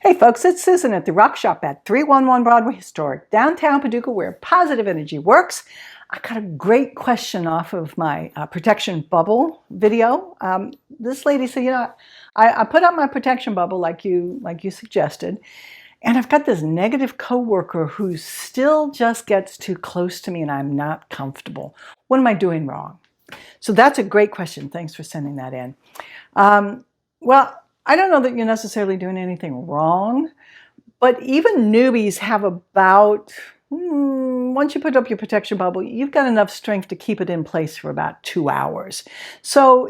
Hey folks, it's Susan at the Rock Shop at 311 Broadway Historic, downtown Paducah, where positive energy works. I got a great question off of my protection bubble video. This lady said, I put up my protection bubble like you suggested, and I've got this negative coworker who still just gets too close to me and I'm not comfortable. What am I doing wrong? So that's a great question. Thanks for sending that in. Well, I don't know that you're necessarily doing anything wrong, but even newbies have about, once you put up your protection bubble, you've got enough strength to keep it in place for about 2 hours. So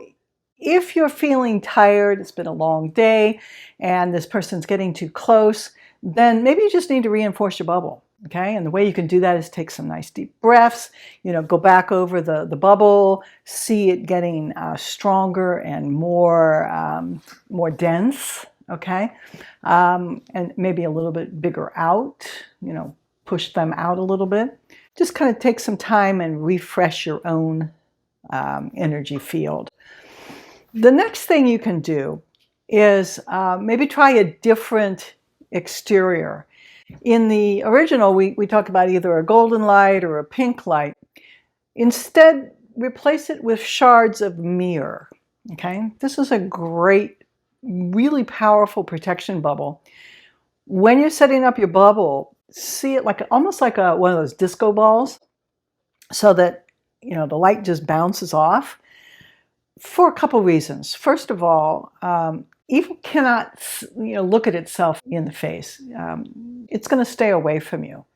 if you're feeling tired, it's been a long day, and this person's getting too close, then maybe you just need to reinforce your bubble. Okay, and the way you can do that is take some nice deep breaths, go back over the bubble, see it getting stronger and more dense, okay? And maybe a little bit bigger out, push them out a little bit. Just kind of take some time and refresh your own energy field. The next thing you can do is maybe try a different exterior. In the original, we talked about either a golden light or a pink light. Instead, replace it with shards of mirror. Okay, this is a great, really powerful protection bubble. When you're setting up your bubble, see it almost like one of those disco balls, so that the light just bounces off. For a couple reasons. First of all, evil cannot look at itself in the face. It's going to stay away from you.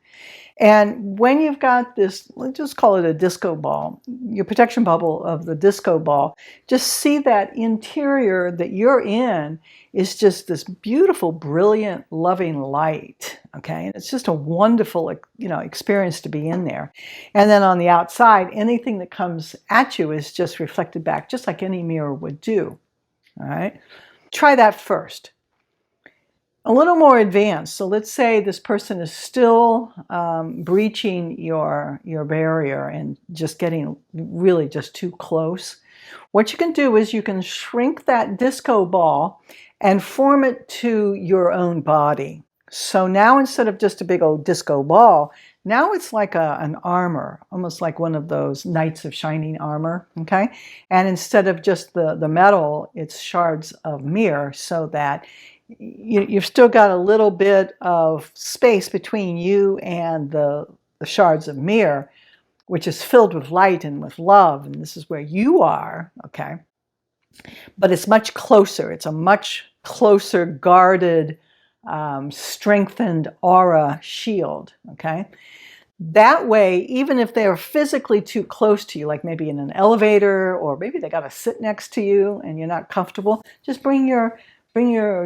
And when you've got this, let's just call it a disco ball, your protection bubble of the disco ball, just see that interior that you're in is just this beautiful, brilliant, loving light. Okay, and it's just a wonderful, experience to be in there. And then on the outside, anything that comes at you is just reflected back, just like any mirror would do. All right, try that first. A little more advanced. So let's say this person is still breaching your barrier and just getting really just too close. What you can do is you can shrink that disco ball and form it to your own body. So now instead of just a big old disco ball, now it's like an armor, almost like one of those knights of shining armor, okay? And instead of just the metal, it's shards of mirror, so that you've still got a little bit of space between you and the shards of mirror, which is filled with light and with love, and this is where you are, okay? But it's much closer. It's a much closer, guarded, strengthened aura shield, okay? That way, even if they're physically too close to you, like maybe in an elevator, or maybe they got to sit next to you and you're not comfortable, just bring your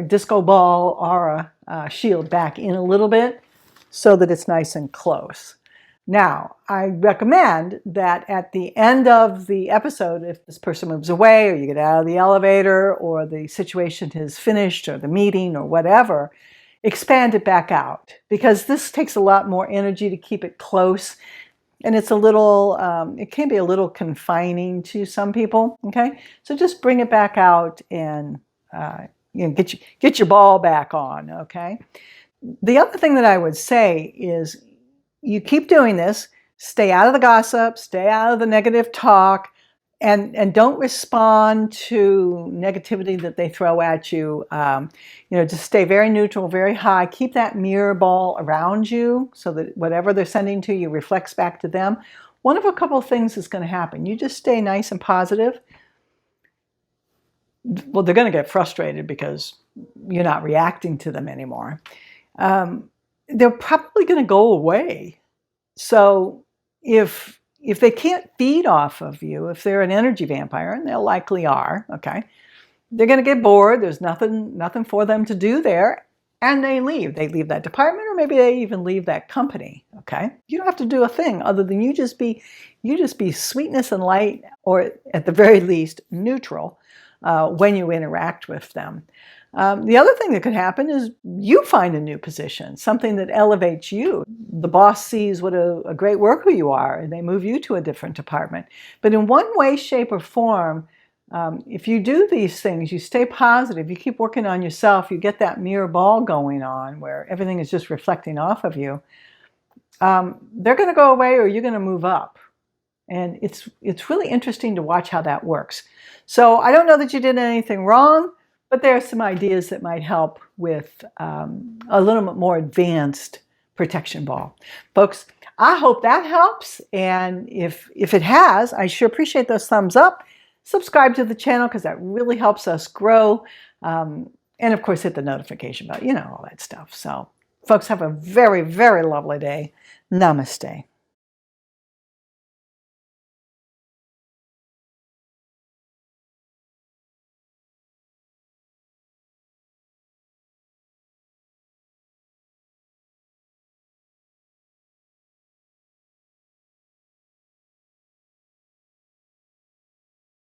disco ball aura shield back in a little bit so that it's nice and close. Now, I recommend that at the end of the episode, if this person moves away or you get out of the elevator or the situation is finished or the meeting or whatever, expand it back out, because this takes a lot more energy to keep it close. And it's a little, it can be a little confining to some people, okay? So just bring it back out and get your ball back on, okay? The other thing that I would say is you keep doing this, stay out of the gossip, stay out of the negative talk, and don't respond to negativity that they throw at you. Just stay very neutral, very high. Keep that mirror ball around you so that whatever they're sending to you reflects back to them. One of a couple of things is going to happen. You just stay nice and positive. Well, they're going to get frustrated because you're not reacting to them anymore. They're probably going to go away. So if they can't feed off of you, if they're an energy vampire, and they likely are, okay, they're going to get bored. There's nothing for them to do there, and they leave. They leave that department, or maybe they even leave that company, okay? You don't have to do a thing other than you just be sweetness and light, or at the very least, neutral when you interact with them. The other thing that could happen is you find a new position, something that elevates you. The boss sees what a great worker you are, and they move you to a different department. But in one way, shape, or form, If you do these things, you stay positive, you keep working on yourself, you get that mirror ball going on where everything is just reflecting off of you, they're going to go away or you're going to move up. And it's really interesting to watch how that works. So I don't know that you did anything wrong, but there are some ideas that might help with a little bit more advanced protection ball. Folks, I hope that helps. And if it has, I sure appreciate those thumbs up. Subscribe to the channel because that really helps us grow. And of course, hit the notification bell, all that stuff. So folks, have a very, very lovely day. Namaste.